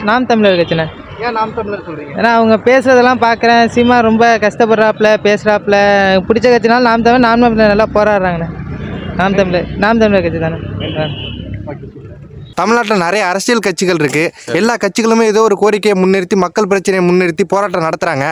நாம் தமிழர் கட்சிண்ணே. ஏன் நாம் தமிழர் சொல்றீங்க? ஏன்னா அவங்க பேசுறதெல்லாம் பார்க்குறேன். சீமா ரொம்ப கஷ்டப்படுறாப்புல, பேசுகிறாப்புல. பிடிச்ச கட்சினாலும் நாம் தமிழர் நல்லா போராடுறாங்கண்ணே. நாம் தமிழர் கட்சி தானே. தமிழ்நாட்டில் நிறைய அரசியல் கட்சிகள் இருக்கு. எல்லா கட்சிகளுமே ஏதோ ஒரு கோரிக்கையை முன்னிறுத்தி, மக்கள் பிரச்சனையை முன்னிறுத்தி போராட்டம் நடத்துறாங்க.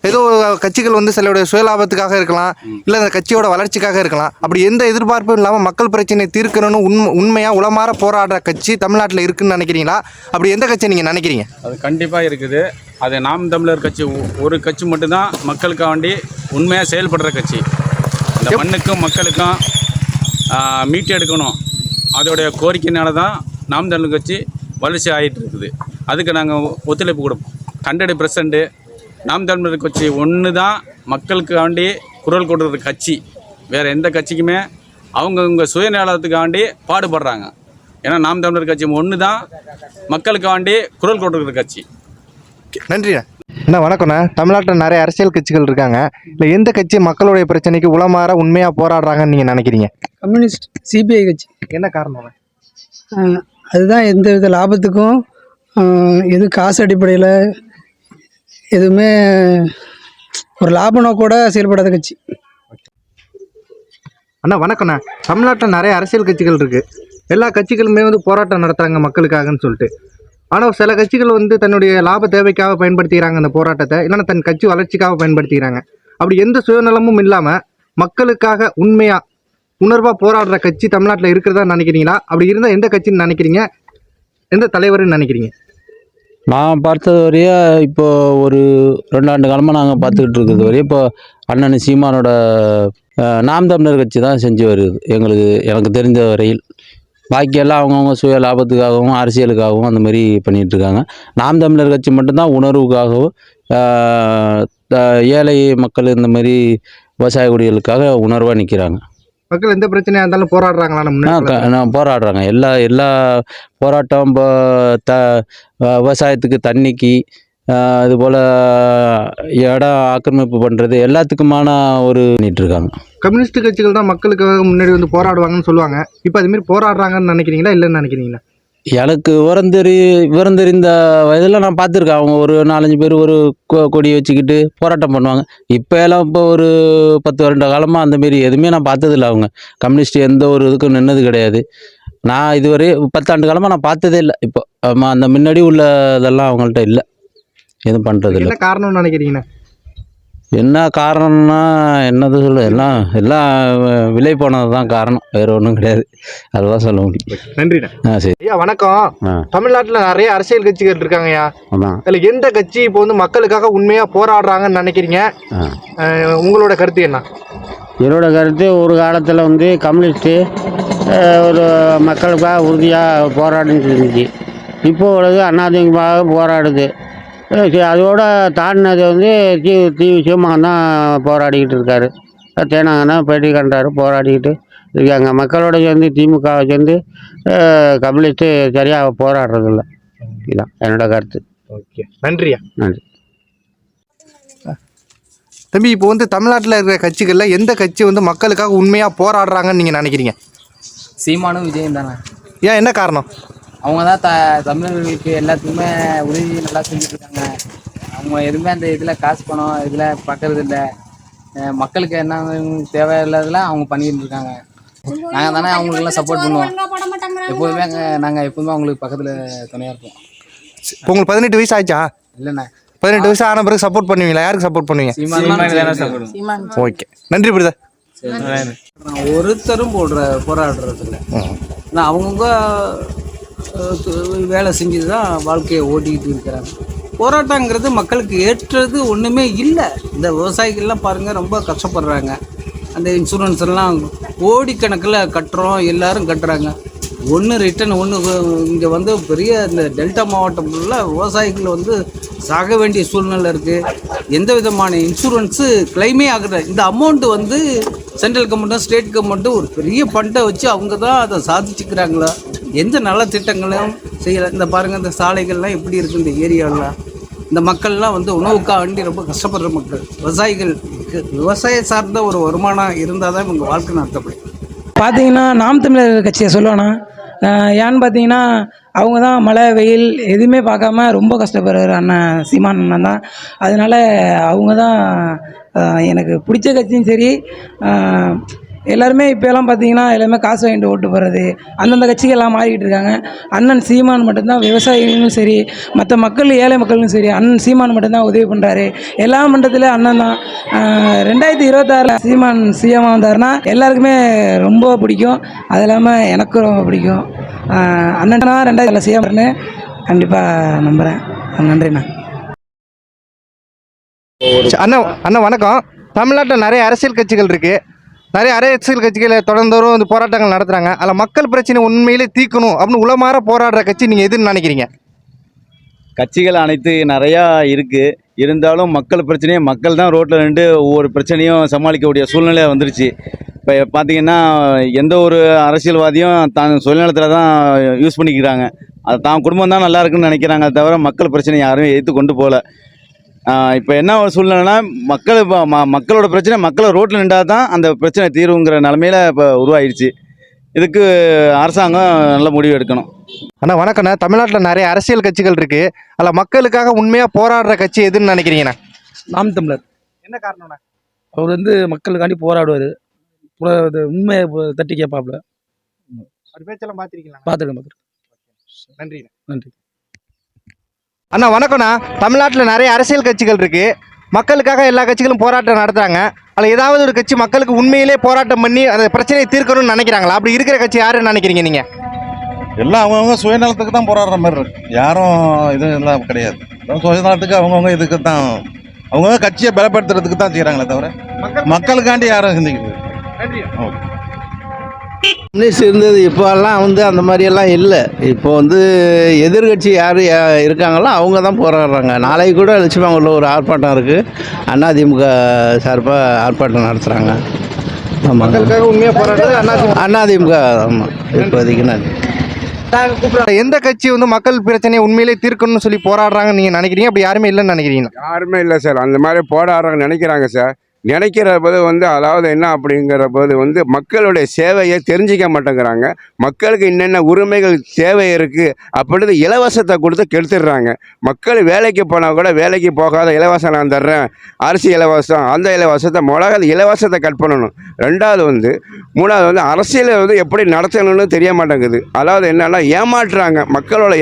ஏதோ கட்சிகள் வந்து சிலருடைய சுயலாபத்துக்காக இருக்கலாம், இல்லை அந்த கட்சியோட வளர்ச்சிக்காக இருக்கலாம். அப்படி எந்த எதிர்பார்ப்பும் இல்லாமல் மக்கள் பிரச்சனையை தீர்க்கணும்னு உண்மையாக உளமாற போராடுற கட்சி தமிழ்நாட்டில் இருக்குன்னு நினைக்கிறீங்களா? அப்படி எந்த கட்சி நீங்கள் நினைக்கிறீங்க? அது கண்டிப்பாக இருக்குது. அது நாம் தமிழர் கட்சி ஒரு கட்சி மட்டும்தான் மக்களுக்காக வேண்டி உண்மையாக செயல்படுற கட்சி. இந்த மண்ணுக்கும் மக்களுக்கும் மீட்டு எடுக்கணும், அதோடைய கோரிக்கையினால தான் நாம் தமிழர் கட்சி வளர்ச்சி ஆகிட்டு இருக்குது. அதுக்கு நாங்கள் ஒத்துழைப்பு கொடுப்போம். 100% நாம் தமிழர் கட்சி ஒன்று தான் மக்களுக்கு வேண்டி குரல் கொடுக்குற கட்சி. வேறு எந்த கட்சிக்குமே அவங்கவுங்க சுயநலத்துக்காண்டி பாடுபடுறாங்க. ஏன்னா நாம் தமிழர் கட்சி ஒன்று தான் மக்களுக்கு வேண்டி குரல் கொடுக்குற கட்சி. நன்றிண்ணா. அண்ணா வணக்கம்ண்ணா. தமிழ்நாட்டில் நிறைய அரசியல் கட்சிகள் இருக்காங்க. இல்லை எந்த கட்சி மக்களுடைய பிரச்சனைக்கு உளமாற உண்மையாக போராடுறாங்கன்னு நீங்கள் நினைக்கிறீங்க? கம்யூனிஸ்ட், சிபிஐ கட்சி. என்ன காரணம்? அதுதான் எந்த வித லாபத்துக்கும் எது காசு அடிப்படையில் எதுவுமே ஒரு லாப நோக்கோட செயல்படாத கட்சி. அண்ணா வணக்கண்ணா. தமிழ்நாட்டில் நிறைய அரசியல் கட்சிகள் இருக்குது. எல்லா கட்சிகளுமே வந்து போராட்டம் நடத்துகிறாங்க மக்களுக்காகன்னு சொல்லிட்டு. ஆனால் சில கட்சிகள் வந்து தன்னுடைய லாப தேவைக்காக பயன்படுத்திக்கிறாங்க அந்த போராட்டத்தை, இல்லைன்னா தன் கட்சி வளர்ச்சிக்காக பயன்படுத்திக்கிறாங்க. அப்படி எந்த சுயநலமும் இல்லாமல் மக்களுக்காக உண்மையாக உணர்வாக போராடுற கட்சி தமிழ்நாட்டில் இருக்கிறதா நினைக்கிறீங்களா? அப்படி இருந்தால் எந்த கட்சின்னு நினைக்கிறீங்க? எந்த தலைவர்னு நினைக்கிறீங்க? நான் பார்த்தது வரையும் இப்போது ஒரு 2 ஆண்டு காலமாக நாங்கள் பார்த்துக்கிட்டு இருக்கிறது வரையும் இப்போ அண்ணன் சீமானோட நாம் தமிழர் கட்சி தான் செஞ்சு வருது எனக்கு தெரிஞ்ச வரையில். பாக்கியெல்லாம் அவங்கவுங்க சுய லாபத்துக்காகவும் அரசியலுக்காகவும் அந்த மாதிரி பண்ணிகிட்ருக்காங்க. நாம் தமிழர் கட்சி மட்டும்தான் உணர்வுக்காகவும் ஏழை மக்கள் இந்த மாதிரி விவசாய குடிகளுக்காக உணர்வாக நிற்கிறாங்க. மக்கள் எந்த பிரச்சனையாக இருந்தாலும் போராடுறாங்களா? போராடுறாங்க. எல்லா போராட்டம் இப்போ விவசாயத்துக்கு, தண்ணிக்கு, அதுபோல் இடம் ஆக்கிரமிப்பு பண்ணுறது எல்லாத்துக்குமான ஒரு பண்ணிகிட்ருக்காங்க. கம்யூனிஸ்ட் கட்சிகள் தான் மக்களுக்காக முன்னாடி வந்து போராடுவாங்கன்னு சொல்லுவாங்க. இப்போ அதுமாரி போராடுறாங்கன்னு நினைக்கிறீங்களா இல்லைன்னு நினைக்கிறீங்களா? எனக்கு விவரம் தெரிந்த வயதில் நான் பார்த்துருக்கேன். அவங்க ஒரு 4-5 பேர் ஒரு கொடியை வச்சுக்கிட்டு போராட்டம் பண்ணுவாங்க. இப்போ ஒரு 10 வருட காலமாக அந்தமாரி எதுவுமே நான் பார்த்ததில்ல. அவங்க கம்யூனிஸ்ட் எந்த ஒரு இதுக்கும் நின்னது கிடையாது. நான் இதுவரை 10 ஆண்டு காலமாக நான் பார்த்ததே இல்லை. இப்போ அந்த முன்னாடி உள்ள இதெல்லாம் அவங்கள்ட்ட இல்லை, எதுவும் பண்ணுறதில்ல. என்ன காரணம்னு நினைக்கிறீங்கண்ணா? என்ன காரணம்னா என்னது சொல்ல, எல்லாம் விலை போனது தான் காரணம், வேறு ஒன்றும் கிடையாது. அதுதான் சொல்ல முடியும். நன்றிண்ணா. சரி ஐயா வணக்கம். தமிழ்நாட்டில் நிறைய அரசியல் கட்சிகள் இருக்காங்கய்யா. அதில் எந்த கட்சி இப்போ வந்து மக்களுக்காக உண்மையாக போராடுறாங்கன்னு நினைக்கிறீங்க? உங்களோட கருத்து என்ன? என்னோட கருத்து, ஒரு காலத்தில் வந்து கம்யூனிஸ்ட்டு ஒரு மக்களுக்காக உறுதியாக போராடிட்டு இருந்துச்சு. இப்போ உள்ளது அதிமுகவாக போராடுது. அதோட தாண்டினது வந்து சீமான் தான் போராடிக்கிட்டு இருக்காரு. தேனாங்கன்னா பேட்டி கண்டாரு, போராடிக்கிட்டு இருக்காங்க. மக்களோட சேர்ந்து திமுகவை சேர்ந்து கம்யூனிஸ்ட்டு சரியாக போராடுறதில்ல. இதுதான் என்னோட கருத்து. ஓகே, நன்றியா. நன்றி தம்பி. இப்போ வந்து தமிழ்நாட்டில் இருக்கிற கட்சிகளில் எந்த கட்சி வந்து மக்களுக்காக உண்மையாக போராடுறாங்கன்னு நீங்கள் நினைக்கிறீங்க? சீமானும் விஜயம் தானே. ஏன், என்ன காரணம்? அவங்க தான் தமிழர்களுக்கு எல்லாத்துக்குமே உதவி நல்லா செஞ்சுட்ருக்காங்க. அவங்க எதுவுமே அந்த இதில் காசு பணம் இதில் பார்க்கறது இல்லை. மக்களுக்கு என்ன தேவையில்லாதெல்லாம் அவங்க பண்ணிக்கிட்டு இருக்காங்க. நாங்கள் தானே அவங்களுக்கெல்லாம் சப்போர்ட் பண்ணுவோம். எப்போதுமே நாங்கள் எப்போதுமே அவங்களுக்கு பக்கத்தில் துணையாக இருப்போம். இப்போ உங்களுக்கு 18 வயசு ஆச்சா? இல்லைண்ணா, 18 வயசு ஆன பிறகு சப்போர்ட் பண்ணுவீங்களா? யாருக்கு சப்போர்ட் பண்ணுவீங்க? ஓகே, நன்றி பிரதர். ஒருத்தரும் போராடுறது இல்லை. ஆனால் அவங்கவுங்க வேலை செஞ்சு தான் வாழ்க்கையை ஓட்டிக்கிட்டு இருக்கிறாங்க. போராட்டங்கிறது மக்களுக்கு ஏற்றது ஒன்றுமே இல்லை. இந்த விவசாயிகள்லாம் பாருங்கள், ரொம்ப கஷ்டப்படுறாங்க. அந்த இன்சூரன்ஸ் எல்லாம் கோடிக்கணக்கில் கட்டுறோம், எல்லோரும் கட்டுறாங்க. ஒன்று ரிட்டன் ஒன்று இங்கே வந்து பெரிய இந்த டெல்டா மாவட்டம் ஃபுல்லாக விவசாயிகள் வந்து சாக வேண்டிய சூழ்நிலை இருக்குது. எந்த விதமான இன்சூரன்ஸு கிளைமே ஆகுது. இந்த அமௌண்ட்டு வந்து சென்ட்ரல் கவர்மெண்ட்டும் ஸ்டேட் கவர்மெண்ட்டும் ஒரு பெரிய ஃபண்டை வச்சு அவங்க தான் அதை சாதிச்சுக்கிறாங்களா? எந்த நல்ல திட்டங்களும் செய்யலை. இந்த பாருங்கள், இந்த சாலைகள்லாம் எப்படி இருக்குது இந்த ஏரியாவில். இந்த மக்கள்லாம் வந்து உணவுக்காக வேண்டி ரொம்ப கஷ்டப்படுற மக்கள். விவசாயிகளுக்கு விவசாய சார்ந்த ஒரு வருமானம் இருந்தால் தான் இவங்க வாழ்க்கை நடத்தப்படும். பார்த்தீங்கன்னா நாம் தமிழர் கட்சியை சொல்லுவானா, ஏன்னு பார்த்தீங்கன்னா அவங்க தான் மழை வெயில் எதுவுமே பார்க்காம ரொம்ப கஷ்டப்படுறாரு அண்ணன் சீமான் அண்ணன் தான். அதனால அவங்க தான் எனக்கு பிடிச்ச கட்சியும் சரி. எல்லாருமே இப்போலாம் பார்த்தீங்கன்னா எல்லாமே காசு வாங்கிட்டு ஓட்டு போடுறது அந்தந்த கட்சிகள்லாம் மாறிக்கிட்டு இருக்காங்க. அண்ணன் சீமான் மட்டும்தான் விவசாயிகளும் சரி மற்ற மக்கள் ஏழை மக்களும் சரி அண்ணன் சீமான் மட்டும்தான் உதவி பண்ணுறாரு. எல்லா மண்டலத்தில் அண்ணன் தான். 2026 சீமான் சிஎம் வந்தாருன்னா எல்லாருக்குமே ரொம்ப பிடிக்கும். அது இல்லாமல் எனக்கும் ரொம்ப பிடிக்கும். அண்ணன்னா 2000 சிஎம்னு கண்டிப்பாக நம்புகிறேன். நன்றிண்ணா. அண்ணா அண்ணா வணக்கம். தமிழ்நாட்டில் நிறைய அரசியல் கட்சிகள் இருக்குது. நிறைய அரசியல் கட்சிகளை தொடர்ந்தோறும் வந்து போராட்டங்கள் நடத்துகிறாங்க. அதில் மக்கள் பிரச்சனை உண்மையிலே தீர்க்கணும் அப்படின்னு உளமாற போராடுற கட்சி நீங்கள் எதுன்னு நினைக்கிறீங்க? கட்சிகள் அனைத்து நிறையா இருக்குது. இருந்தாலும் மக்கள் பிரச்சனையை மக்கள் தான் ரோட்டில் நின்று ஒவ்வொரு பிரச்சனையும் சமாளிக்கக்கூடிய சூழ்நிலை வந்துருச்சு. இப்போ பார்த்தீங்கன்னா எந்த ஒரு அரசியல்வாதியும் தான் சுயநலத்தில் தான் யூஸ் பண்ணிக்கிறாங்க. அது தான் குடும்பம் தான் நல்லா இருக்குன்னு நினைக்கிறாங்க தவிர மக்கள் பிரச்சனை யாரும் எதிர்த்து கொண்டு போகல. இப்போ என்ன ஒரு சூழ்நிலைனா மக்களோட பிரச்சனை மக்களை ரோட்டில் நின்றா தான் அந்த பிரச்சனை தீர்வுங்கிற நிலமையில இப்போ உருவாயிடுச்சு. இதுக்கு அரசாங்கம் நல்ல முடிவு எடுக்கணும். அண்ணா வணக்கண்ணா. தமிழ்நாட்டில் நிறைய அரசியல் கட்சிகள் இருக்குது. அதில் மக்களுக்காக உண்மையாக போராடுற கட்சி எதுன்னு நினைக்கிறீங்கண்ணா? நாம் தமிழர். என்ன காரணம்ண்ணா? அவர் மக்களுக்காண்டி போராடுவார். உண்மையை தட்டி கேட்பாப்புல. அது பேச்செல்லாம் பார்த்துருக்கீங்களா? பார்த்துருக்கேன். நன்றி. நன்றி அண்ணா வணக்கம்ண்ணா. தமிழ்நாட்டில் நிறைய அரசியல் கட்சிகள் இருக்குது. மக்களுக்காக எல்லா கட்சிகளும் போராட்டம் நடத்துகிறாங்க. அதில் ஏதாவது ஒரு கட்சி மக்களுக்கு உண்மையிலே போராட்டம் பண்ணி அந்த பிரச்சனையை தீர்க்கணும்னு நினைக்கிறாங்களா? அப்படி இருக்கிற கட்சி யாருன்னு நினைக்கிறீங்க நீங்கள்? எல்லாம் அவங்கவுங்க சுயநலத்துக்கு தான் போராடுற மாதிரி இருக்கு. யாரும் இது எல்லாம் கிடையாது. சுயநலத்துக்கு அவங்கவுங்க இதுக்கு தான் அவங்கவுங்க கட்சியை பலப்படுத்துறதுக்கு தான் செய்கிறாங்களே தவிர மக்களுக்காண்டி யாரும் சிந்திக்கிறது. நன்றி. ஓகே. இருந்தது இப்போல்லாம் அந்த மாதிரியெல்லாம் இல்லை. இப்போ எதிர்கட்சி யார் இருக்காங்களோ அவங்க தான் போராடுறாங்க. நாளைக்கு கூட லட்சுமங்கலில் ஒரு ஆர்ப்பாட்டம் இருக்குது. அதிமுக சார்பாக ஆர்ப்பாட்டம் நடத்துகிறாங்க. ஆமாம், மக்களுக்காக உண்மையாக போராடுறது அதிமுக. ஆமாம், இப்போதைக்கு நான் எந்த கட்சி மக்கள் பிரச்சனையை உண்மையிலே தீர்க்கணும்னு சொல்லி போராடுறாங்கன்னு நீங்கள் நினைக்கிறீங்க? அப்படி யாருமே இல்லைன்னு நினைக்கிறீங்களா? யாருமே இல்லை சார். அந்த மாதிரி போராடுறாங்க நினைக்கிறாங்க சார். நினைக்கிற போது அதாவது என்ன அப்படிங்கிற போது மக்களுடைய சேவையை தெரிஞ்சிக்க மாட்டேங்கிறாங்க. மக்களுக்கு என்னென்ன உரிமைகள் தேவை இருக்குது அப்படின்னு இலவசத்தை கொடுத்து கெடுத்துடுறாங்க. மக்கள் வேலைக்கு போனால் கூட வேலைக்கு போகாத இலவசம் நான் தர்றேன், அரிசி இலவசம், அந்த இலவசத்தை அந்த இலவசத்தை கட் பண்ணணும். ரெண்டாவது மூணாவது அரசியலை எப்படி நடத்தணும்னு தெரிய மாட்டேங்குது. அதாவது என்னென்னா ஏமாற்றுறாங்க. மக்களை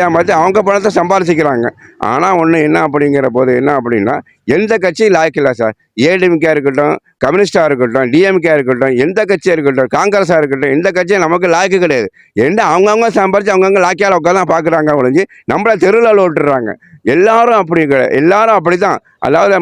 ஏமாற்றி அவங்க பணத்தை சம்பாதிச்சிக்கிறாங்க. ஆனால் ஒன்று என்ன அப்படிங்கிற போது என்ன அப்படின்னா எந்த கட்சியும் லாய்க்கில்லை சார். ஏடிஎம்கே இருக்கட்டும், கம்யூனிஸ்டாக இருக்கட்டும், டிஎம்கே இருக்கட்டும், எந்த கட்சியாக இருக்கட்டும், காங்கிரஸாக இருக்கட்டும், எந்த கட்சியும் நமக்கு லாய்க்கு கிடையாது. அவங்கவுங்க சம்பாரித்து அவங்கவுங்க லாக்கியால் உட்காந்து தான் பார்க்குறாங்க ஒழிஞ்சு நம்மளை தெருவில் ஓட்டுறாங்க. எல்லாரும் எல்லாரும் அப்படி தான். அதாவது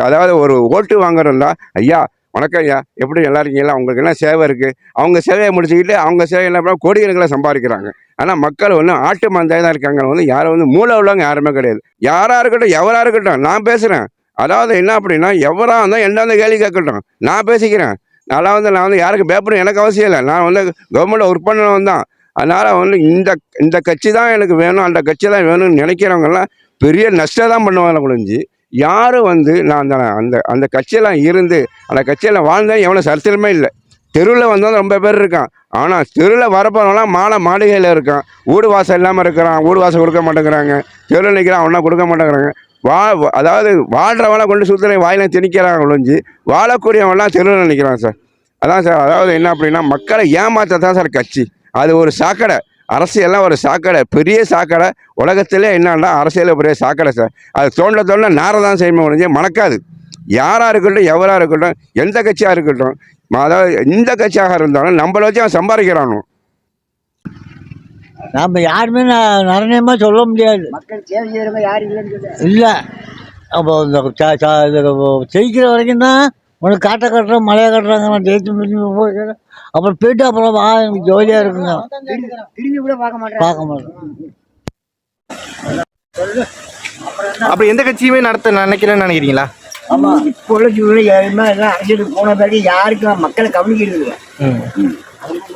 அதாவது ஒரு ஓட்டு வாங்குறதா, ஐயா வணக்கம் ஐயா, எப்படி நல்லா இருக்கீங்களா, உங்களுக்கு என்ன சேவை இருக்குது, அவங்க சேவையை முடிச்சுக்கிட்டு அவங்க சேவை என்ன பண்ணால் கோடிக்கணக்கில் சம்பாதிக்கிறாங்க. ஆனால் மக்கள் ஆட்டு மந்தையாக தான் இருக்காங்க. யாரும் மூளை உள்ளவங்க யாருமே கிடையாது. யாராக இருக்கட்டும் எவராக இருக்கட்டும் நான் பேசுகிறேன். அதாவது என்ன அப்படின்னா எவராக இருந்தால் என்ன கேள்வி கேட்கட்டும், நான் பேசிக்கிறேன். நான் யாருக்கு பேப்பரும் எனக்கு அவசியம் இல்லை. நான் கவர்மெண்ட்டில் ஒர்க் பண்ணவன் தான். அதனால் இந்த கட்சி தான் எனக்கு வேணும், அந்த கட்சி தான் வேணும்னு நினைக்கிறவங்கெல்லாம் பெரிய நஷ்டம் தான் பண்ணுவாங்க ஒழிஞ்சு யாரும் நான் அந்த கட்சியெல்லாம் இருந்து அந்த கட்சியில் வாழ்ந்தேன் எவ்வளோ சரித்திரமே இல்லை. தெருவில் வந்தால் ரொம்ப பேர் இருக்கான். ஆனால் தெருவில் வரப்போனாலாம் மாளிகையில் இருக்கான். வீடு வாசல் இல்லாமல் இருக்கிறான். வீடு வாசல் கொடுக்க மாட்டேங்கிறாங்க. தெருவில் நிற்கிறான், ஒன்றா கொடுக்க மாட்டேங்கிறாங்க. அதாவது வாழ்கிறவனா கொண்டு சுத்தனை வாயில திணிக்கிறாங்க ஒழிஞ்சு வாழக்கூடியவன்லாம் தெருவில் நிற்கிறான் சார். அதான் சார். அதாவது என்ன அப்படின்னா மக்களை ஏமாற்ற தான் சார் கட்சி. அது ஒரு சாக்கடை. அரசியல்லாம் ஒரு சாக்கடை, பெரிய சாக்கடை. உலகத்திலே என்னன்னா அரசியல் பெரிய சாக்கடை சார். அது தோண்ட நாரை தான் செய்யணும் ஒழிஞ்சு மணக்காது. யாராக இருக்கட்டும் எவராக இருக்கட்டும் எந்த கட்சியாக இருக்கட்டும், அதாவது எந்த கட்சியாக இருந்தாலும் நம்மளை வச்சு அவன் சம்பாதிக்கிறானோ. நம்ம யாருமே நிர்ணயமாக சொல்ல முடியாது. மக்கள் சேவை செய்கிறவங்க யாரும் இல்லைன்னு இல்லை. அப்போ இந்த ஜெயிக்கிற வரைக்கும் தான் உனக்கு காட்டை கட்டுறோம், மழையை கட்டுறாங்க, நான் ஜெயிச்சு முடிஞ்சு போய் அப்புறம் போயிட்டு அப்புறம் எனக்கு ஜோலியாக இருக்குங்க. திரும்பி கூட பார்க்க மாட்டேன். அப்படி எந்த கட்சியுமே நடத்த நினைக்கிறேன்னு நினைக்கிறீங்களா? ஆமாம், இப்போ உள்ள சூழ்நிலை யாருமே எல்லாம் அரசியலுக்கு போன பிறகு யாருக்கும் மக்களை கவனிக்கிறது இல்லை.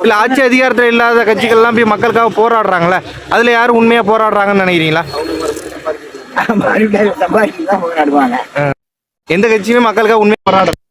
இல்லை, ஆட்சி அதிகாரத்தில் இல்லாத கட்சிகள்லாம் போய் மக்களுக்காக போராடுறாங்களே, அதில் யாரும் உண்மையாக போராடுறாங்கன்னு நினைக்கிறீங்களா? சம்பாதிச்சு தான் போராடுவாங்க. எந்த கட்சியுமே மக்களுக்காக உண்மையாக போராடுறாங்க.